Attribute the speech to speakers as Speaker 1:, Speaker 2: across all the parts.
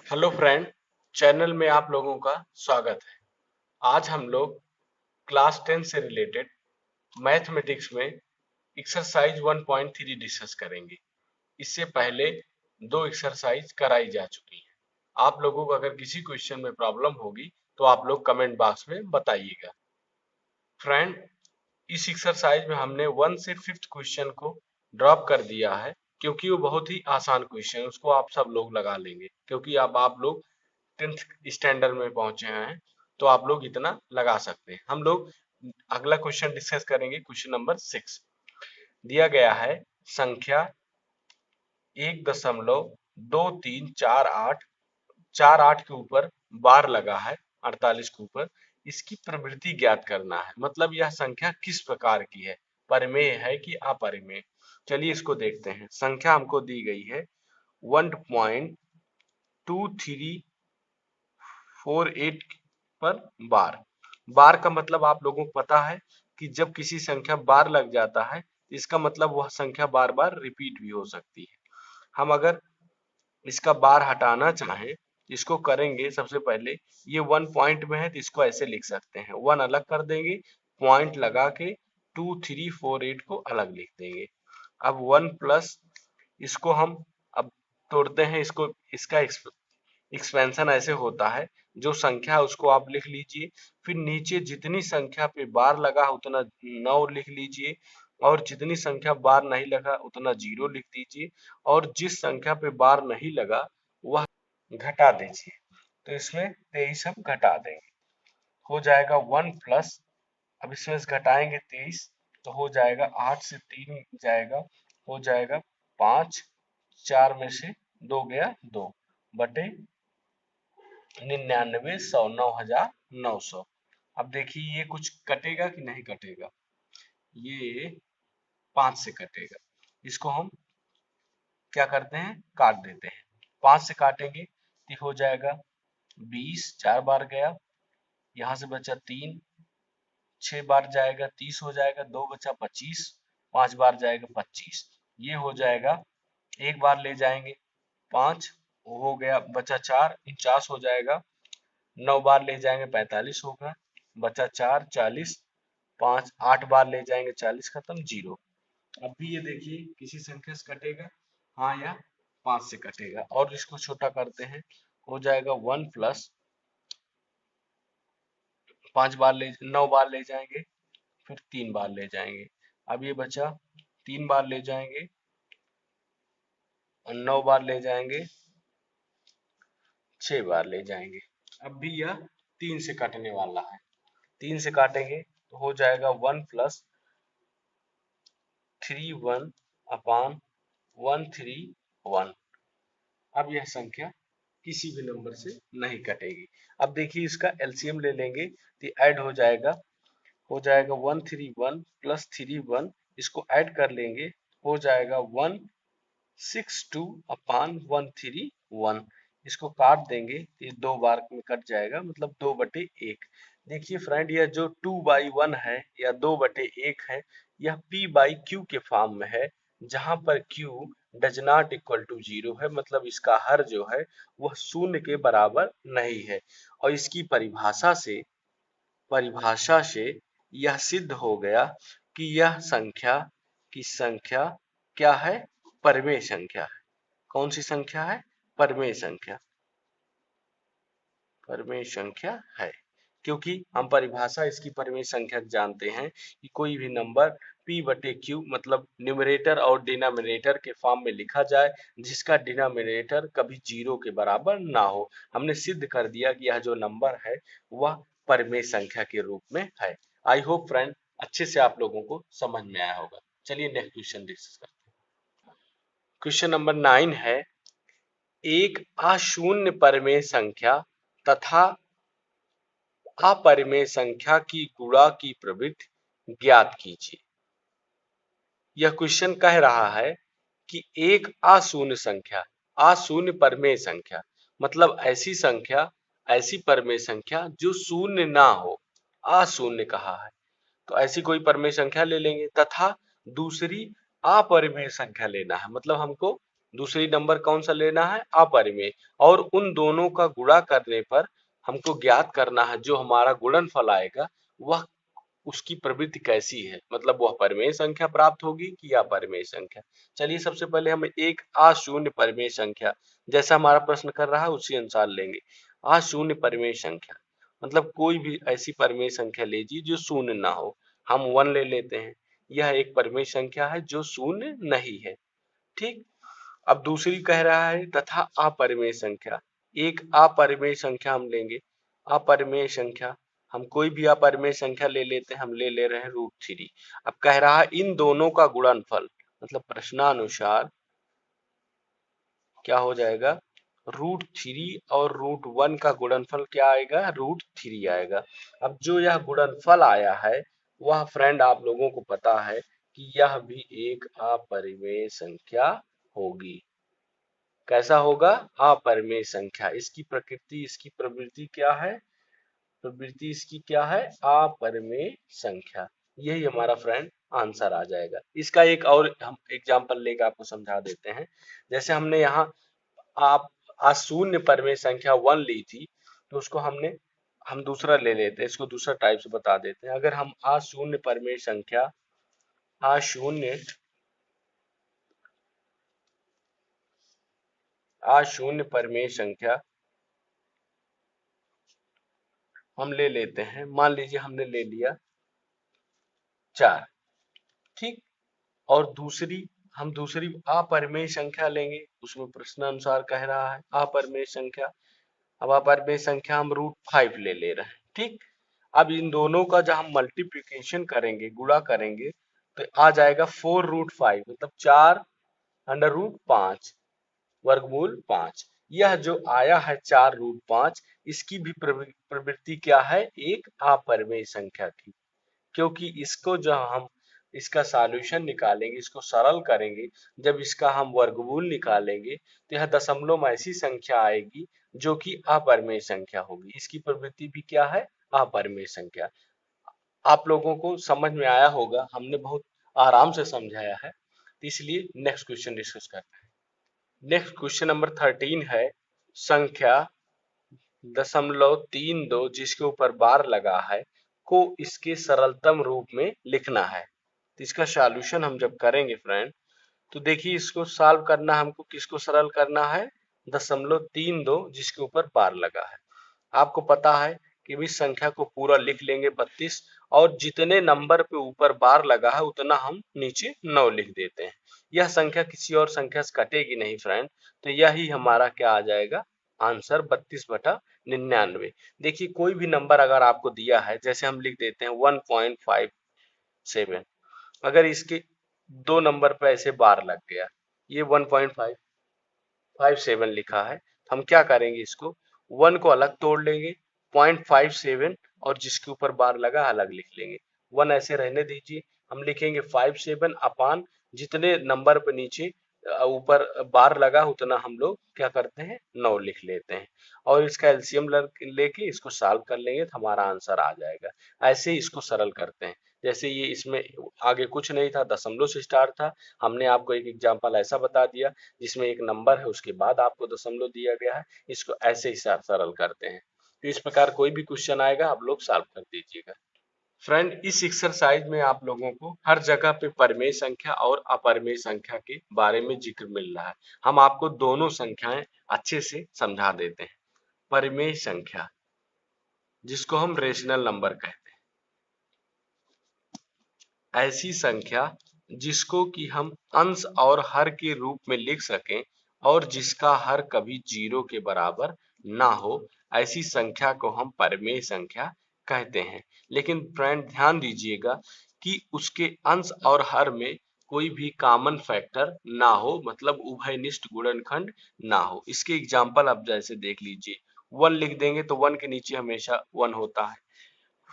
Speaker 1: Hello friend, channel में आप लोगों का स्वागत है। आज हम लोग क्लास 10 से रिलेटेड मैथमेटिक्स में एक्सरसाइज 1.3 डिस्कस करेंगे। इससे पहले दो एक्सरसाइज कराई जा चुकी हैं। आप लोगों को अगर किसी क्वेश्चन में प्रॉब्लम होगी तो आप लोग कमेंट बॉक्स में बताइएगा। फ्रेंड, इस एक्सरसाइज में हमने 1 से 5th क्वेश्चन को ड्रॉप कर दिया है क्योंकि वो बहुत ही आसान क्वेश्चन है, उसको आप सब लोग लगा लेंगे क्योंकि अब आप लोग 10th स्टैंडर्ड में पहुंचे हैं तो आप लोग इतना लगा सकते हैं। हम लोग अगला क्वेश्चन डिस्कस करेंगे। क्वेश्चन नंबर 6 दिया गया है। संख्या 1.2348 48 के ऊपर बार लगा है 48 के ऊपर। इसकी प्रवृत्ति ज्ञात करना है, मतलब यह संख्या किस प्रकार की है, परिमेय है कि अपरिमेय। चलिए इसको देखते हैं। संख्या हमको दी गई है 1.2348 पर बार। बार का मतलब आप लोगों को पता है कि जब किसी संख्या बार लग जाता है इसका मतलब वह संख्या बार बार रिपीट भी हो सकती है। हम अगर इसका बार हटाना चाहें इसको करेंगे। सबसे पहले ये 1 पॉइंट में है तो इसको ऐसे लिख सकते हैं, 1 अलग कर देंगे, पॉइंट लगा के 2348 को अलग लिख देंगे। अब 1 प्लस इसको हम अब तोड़ते हैं, इसको इसका एक्सपेंशन ऐसे होता है, जो संख्या है उसको आप लिख लीजिए, फिर नीचे जितनी संख्या पे बार लगा उतना 9 लिख लीजिए, और जितनी संख्या बार नहीं लगा उतना 0 लिख दीजिए, और जिस संख्या पे बार नहीं लगा वह घटा दीजिए। तो इसमें 23 हम घटा देंगे, हो जाएगा 1 प्लस, अब इसमें से घटाएंगे 23 तो हो जाएगा 8 से 3 जाएगा, हो जाएगा 5, 4 में से 2 गया 2 बटे 99, 100, 9,900। अब देखिए ये कुछ कटेगा कि नहीं कटेगा, ये 5 से कटेगा। इसको हम क्या करते हैं, काट देते हैं। 5 से काटेंगे तो हो जाएगा 20, 4 बार गया, यहाँ से बचा 3, 6 बार जाएगा 30 हो जाएगा, 2 बचा 25, 5 बार जाएगा 25, ये हो जाएगा। एक बार ले जाएंगे 5 हो गया, बचा 4, 49 हो जाएगा। 9 बार ले जाएंगे 45 होगा, बचा 4, 40, 5 8 बार ले जाएंगे 40 खत्म 0। अब भी ये देखिए किसी संख्या से कटेगा, हाँ या 5 से कटेगा। और इसको छोटा करते हैं, हो जाएगा 1 प्लस 5 बार ले 9 बार ले जाएंगे, फिर 3 बार ले जाएंगे। अब ये बचा 3 बार ले जाएंगे और 9 बार ले जाएंगे, 6 बार ले जाएंगे। अब भी यह 3 से कटने वाला है, 3 से काटेंगे तो हो जाएगा 1 प्लस 3 1 अपान 131। अब यह संख्या किसी भी नंबर से नहीं कटेगी। अब देखिए इसका एलसीएम ले लेंगे तो ऐड हो जाएगा 131 प्लस 31, इसको ऐड कर लेंगे, हो जाएगा 162 अपान 131। इसको काट देंगे तो ये 2 बार में कट जाएगा, मतलब 2/1। देखिए फ्रेंड, यह जो 2/1 है या 2/1 है, यह p बाई क्यू के फॉर्म में है, जहां पर q does not equal to 0 है, मतलब इसका हर जो है वह शून्य के बराबर नहीं है। और इसकी परिभाषा से यह सिद्ध हो गया कि यह संख्या की संख्या क्या है, परिमेय संख्या है। कौन सी संख्या है, परिमेय संख्या, परिमेय संख्या है। क्योंकि हम परिभाषा इसकी परिमेय संख्या जानते हैं कि कोई भी नंबर p/q मतलब न्यूमरेटर और डिनोमिनेटर के फॉर्म में लिखा जाए, जिसका डिनोमिनेटर कभी 0 के बराबर ना हो। हमने सिद्ध कर दिया कि यह जो नंबर है वह परिमेय संख्या के रूप में है। आई होप फ्रेंड अच्छे से आप लोगों को समझ में आया होगा। चलिए नेक्स्ट क्वेश्चन डिस्कस करते हैं। क्वेश्चन नंबर 9 है, एक अशून्य परिमेय संख्या तथा अपरिमेय संख्या की गुणा की प्रवृत्ति ज्ञात कीजिए। यह क्वेश्चन कह रहा है कि एक अशून्य संख्या, अशून्य परिमेय संख्या मतलब ऐसी संख्या, ऐसी परिमेय संख्या जो शून्य ना हो, अशून्य कहा है तो ऐसी कोई परिमेय संख्या ले लेंगे, तथा दूसरी अपरिमेय संख्या लेना है, मतलब हमको दूसरी नंबर कौन सा लेना है, अपरिमेय, और उन दोनों का गुणा करने पर हमको ज्ञात करना है जो हमारा गुणनफल आएगा वह उसकी प्रवृत्ति कैसी है, मतलब वह परिमेय संख्या प्राप्त होगी कि अपरिमेय संख्या। चलिए सबसे पहले हम एक अशून्य परिमेय संख्या, जैसा हमारा प्रश्न कर रहा है उसी अनुसार लेंगे। अशून्य परिमेय संख्या मतलब कोई भी ऐसी परिमेय संख्या लीजिए जो शून्य ना हो। हम 1 ले लेते हैं, यह एक परिमेय संख्या है जो शून्य नहीं है। ठीक। अब दूसरी कह रहा है तथा अपरिमेय संख्या, एक अपरिमेय संख्या हम लेंगे। अपरिमेय संख्या हम कोई भी अपरिमेय संख्या ले लेते हैं, हम ले रहे हैं √3। अब कह रहा है इन दोनों का गुणनफल, मतलब प्रश्नानुसार क्या हो जाएगा, √3 और √1 का गुणनफल क्या आएगा, √3 आएगा। अब जो यह गुणनफल आया है वह फ्रेंड आप लोगों को पता है कि यह भी एक अपरिमेय संख्या होगी। कैसा होगा, अपरिमेय संख्या। इसकी प्रकृति, इसकी प्रवृत्ति क्या है, प्रवृत्ति इसकी क्या है, अपरिमेय संख्या। यही हमारा फ्रेंड आंसर आ जाएगा। इसका एक और हम एग्जांपल लेकर आपको समझा देते हैं। जैसे हमने यहाँ आप अशून्य परिमेय संख्या 1 ली थी, तो उसको हम दूसरा ले लेते हैं, इसको दूसरा टाइप से बता देते हैं। अगर हम अशून्य परिमेय संख्या, अशून्य परिमेय संख्या हम ले लेते हैं, मान लीजिए हमने ले लिया 4। ठीक। और हम दूसरी अपरिमेय संख्या लेंगे, उसमें प्रश्नानुसार कह रहा है अपरिमेय संख्या। अब अपरिमेय संख्या हम √5 ले रहे हैं। ठीक। अब इन दोनों का जब हम मल्टीप्लिकेशन करेंगे, गुणा करेंगे, तो आ जाएगा 4√5, मतलब 4√5 वर्गमूल 5। यह जो आया है 4√5, इसकी भी प्रवृत्ति क्या है, एक अपरिमेय संख्या की। क्योंकि इसको जब हम इसका सॉल्यूशन निकालेंगे, इसको सरल करेंगे, जब इसका हम वर्गमूल निकालेंगे तो यह दशमलव में ऐसी संख्या आएगी जो कि अपरिमेय संख्या होगी। इसकी प्रवृत्ति भी क्या है, अपरिमेय संख्या। आप लोगों को समझ में आया होगा, हमने बहुत आराम से समझाया है, तो इसलिए नेक्स्ट क्वेश्चन डिस्कस करते हैं। नेक्स्ट क्वेश्चन नंबर 13 है, संख्या 0.32 जिसके ऊपर बार लगा है को इसके सरलतम रूप में लिखना है। तो इसका सॉल्यूशन हम जब करेंगे फ्रेंड, तो देखिए इसको सॉल्व करना, हमको किसको सरल करना है, 0.32 जिसके ऊपर बार लगा है। आपको पता है कि इस संख्या को पूरा लिख लेंगे 32, और जितने नंबर पे ऊपर बार लगा है उतना हम नीचे 9 लिख देते हैं। यह संख्या किसी और संख्या से कटेगी नहीं फ्रेंड, तो यही हमारा क्या आ जाएगा, आंसर 32/99। देखिए कोई भी नंबर अगर आपको दिया है, जैसे हम लिख देते हैं 1.57, अगर इसके 2 नंबर पे ऐसे बार लग गया, ये 1.557 लिखा है, तो हम क्या करेंगे, इसको 1 को अलग तोड़ लेंगे, 0.57 और जिसके ऊपर बार लगा अलग लिख लेंगे। 1 ऐसे रहने दीजिए, हम लिखेंगे 57 अपान जितने नंबर पे नीचे ऊपर बार लगा उतना हम लोग क्या करते हैं, 9 लिख लेते हैं, और इसका एलसीएम लेके इसको सॉल्व कर लेंगे तो हमारा आंसर आ जाएगा। ऐसे ही इसको सरल करते हैं। जैसे ये इसमें आगे कुछ नहीं था, दशमलव से स्टार्ट था, हमने आपको एक एग्जांपल ऐसा बता दिया जिसमें एक नंबर है उसके बाद आपको दशमलव दिया गया है, इसको ऐसे ही सरल करते हैं। तो इस प्रकार कोई भी क्वेश्चन आएगा आप लोग सॉल्व कर दीजिएगा। फ्रेंड इस एक्सरसाइज में आप लोगों को हर जगह पे परिमेय संख्या और अपरिमेय संख्या के बारे में जिक्र मिल रहा है। हम आपको दोनों संख्याएं अच्छे से समझा देते हैं। परिमेय संख्या जिसको हम रेशनल नंबर कहते हैं, ऐसी संख्या जिसको कि हम अंश और हर के रूप में लिख सकें और जिसका हर कभी 0 के बराबर ना हो, ऐसी संख्या को हम परिमेय संख्या कहते हैं। लेकिन फ्रेंड ध्यान दीजिएगा कि उसके अंश और हर में कोई भी कॉमन फैक्टर ना हो, मतलब उभयनिष्ठ गुणनखंड ना हो। इसके एग्जांपल आप जैसे देख लीजिए, 1 लिख देंगे तो 1 के नीचे हमेशा 1 होता है,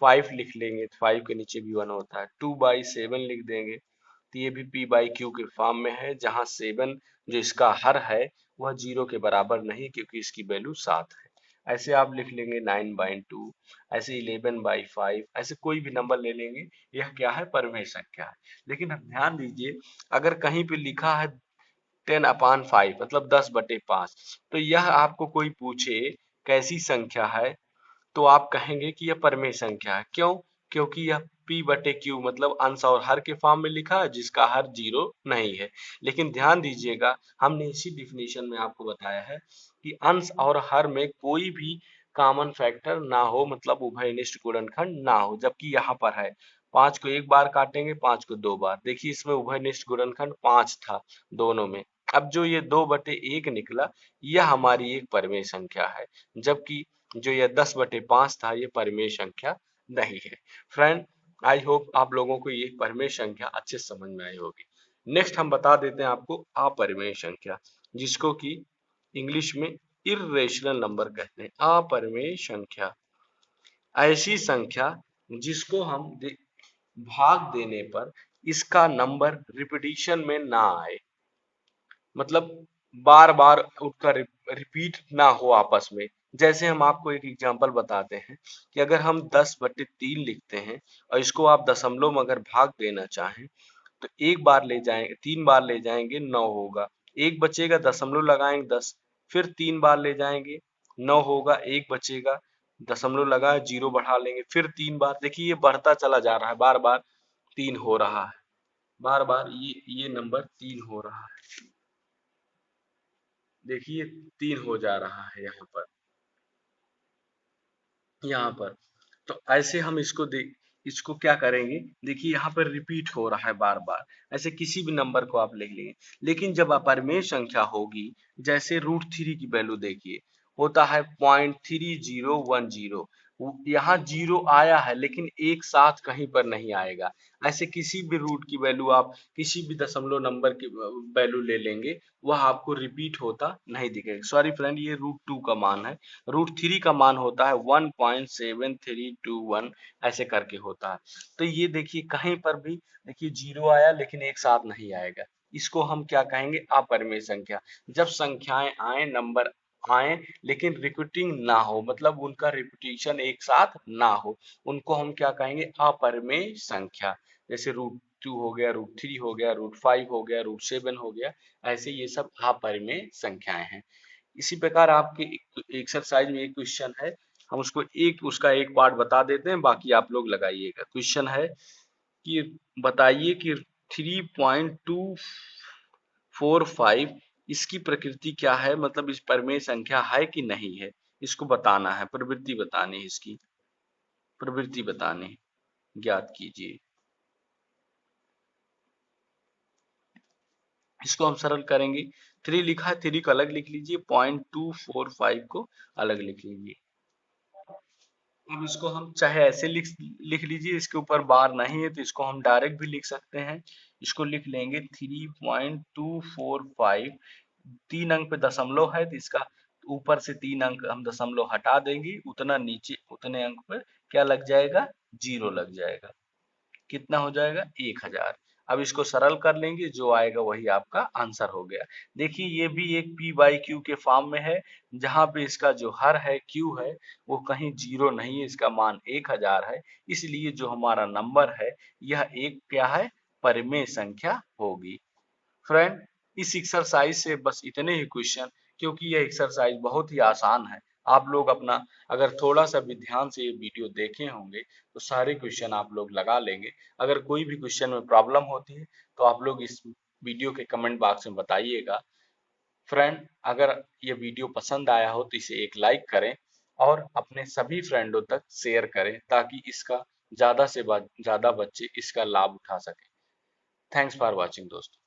Speaker 1: 5 लिख लेंगे तो 5 के नीचे भी 1 होता है, 2/7 लिख देंगे तो ये भी p/q के फॉर्म में है, जहां 7 जो इसका हर है वह 0 के बराबर नहीं क्योंकि इसकी वैल्यू 7 है। ऐसे आप लिख लेंगे 9/2, ऐसे 11/5, ऐसे कोई भी नंबर ले लेंगे, यह क्या है, परिमेय संख्या है। लेकिन अब ध्यान दीजिए, अगर कहीं पे लिखा है 10/5 मतलब 10/5। तो यह आपको कोई पूछे कैसी संख्या है तो आप कहेंगे कि यह परिमेय संख्या है। क्यों? क्योंकि यह p/q मतलब अंश और हर के फॉर्म में लिखा है जिसका हर 0 नहीं है। लेकिन ध्यान दीजिएगा, हमने इसी डिफिनीशन में आपको बताया है कि अंश और हर में कोई भी कॉमन फैक्टर ना हो, मतलब उभयनिष्ठ गुणनखंड ना हो, जबकि यहाँ पर है 5 को एक बार काटेंगे, 5 को 2 बार। देखिए इसमें उभयनिष्ठ गुणनखंड 5 था दोनों में। अब जो ये 2/1 निकला, यह हमारी एक परिमेय संख्या है, जबकि जो यह 10/5 था ये परिमेय संख्या नहीं है। फ्रेंड, आई होप आप लोगों को ये परिमेय संख्या अच्छे से समझ में आई होगी। नेक्स्ट हम बता देते हैं आपको अपरिमेय संख्या, जिसको कि इंग्लिश में इर्रेशनल नंबर कहते हैं। अपरिमेय संख्या ऐसी संख्या जिसको हम भाग देने पर इसका नंबर रिपीटिशन में ना आए, मतलब बार बार उसका रिपीट ना हो आपस में। जैसे हम आपको एक एग्जांपल बताते हैं कि अगर हम 10/3 लिखते हैं और इसको आप दशमलव में अगर भाग देना चाहें तो एक बार ले जाएंगे, 3 बार ले जाएंगे 9 होगा, एक बचेगा, दशमलव लगाएंगे 10, फिर 3 बार ले जाएंगे 9 होगा, एक बचेगा, दशमलव लगाए 0 बढ़ा लेंगे, फिर 3 बार। देखिए ये बढ़ता चला जा रहा है, बार बार 3 हो रहा है, बार बार ये नंबर 3 हो रहा है। देखिए 3 हो जा रहा है यहाँ पर। तो ऐसे हम इसको क्या करेंगे, देखिए यहाँ पर रिपीट हो रहा है बार बार, ऐसे किसी भी नंबर को आप लिख लेंगे। लेकिन जब अपरिमेय संख्या होगी, जैसे √3 की वैल्यू देखिए, होता है 0.3010, यहाँ 0 आया है लेकिन एक साथ कहीं पर नहीं आएगा। ऐसे किसी भी रूट की वैल्यू आप किसी भी दशमलव नंबर की वैल्यू ले लेंगे, वह आपको रिपीट होता नहीं दिखेगा। सॉरी फ्रेंड, ये √2 का मान है, √3 का मान होता है 1.7321, ऐसे करके होता है। तो ये देखिए कहीं पर भी देखिए 0 आया लेकिन एक साथ नहीं आएगा, इसको हम क्या कहेंगे, अपरिमेय संख्या। जब संख्याएं आए, नंबर आए लेकिन रिपीटिंग ना हो, मतलब उनका रिपीटिशन एक साथ ना हो, उनको हम क्या कहेंगे, अपरिमेय संख्या। जैसे √2 हो गया, √3 हो गया, √5 हो गया, √7 हो गया, ऐसे ये सब अपरिमेय संख्याएं हैं। इसी प्रकार आपके एक्सरसाइज में एक क्वेश्चन है, हम उसका एक पार्ट बता देते हैं, बाकी आप लोग लगाइएगा। क्वेश्चन है कि बताइए कि 3.245 इसकी प्रकृति क्या है, मतलब इस परिमेय संख्या है कि नहीं है, इसको बताना है, प्रवृत्ति बतानी है, इसकी प्रवृत्ति बतानी है, ज्ञात कीजिए। इसको हम सरल करेंगे, 3 लिखा है, 3 को अलग लिख लीजिए, 0.245 को अलग लिख लीजिए। अब इसको हम चाहे ऐसे लिख लीजिए, इसके ऊपर बार नहीं है तो इसको हम डायरेक्ट भी लिख सकते हैं। इसको लिख लेंगे 3.245, 3 अंक पे दशमलव है तो इसका ऊपर से 3 अंक हम दशमलव हटा देंगे, उतना नीचे उतने अंक पर क्या लग जाएगा, 0 लग जाएगा। कितना हो जाएगा, 1000। अब इसको सरल कर लेंगे, जो आएगा वही आपका आंसर हो गया। देखिए ये भी एक p/q के फॉर्म में है, जहां पे इसका जो हर है q है वो कहीं 0 नहीं है, इसका मान 1000 है, इसलिए जो हमारा नंबर है यह एक क्या है, परिमेय संख्या होगी। फ्रेंड, इस एक्सरसाइज से बस इतने ही क्वेश्चन, क्योंकि यह एक्सरसाइज बहुत ही आसान है। आप लोग अपना अगर थोड़ा सा भी ध्यान से ये वीडियो देखे होंगे तो सारे क्वेश्चन आप लोग लगा लेंगे। अगर कोई भी क्वेश्चन में प्रॉब्लम होती है तो आप लोग इस वीडियो के कमेंट बॉक्स में बताइएगा। फ्रेंड, अगर ये वीडियो पसंद आया हो तो इसे एक लाइक करें और अपने सभी फ्रेंडों तक शेयर करें, ताकि इसका ज्यादा से ज्यादा बच्चे इसका लाभ उठा सकें। थैंक्स फॉर वॉचिंग दोस्तों।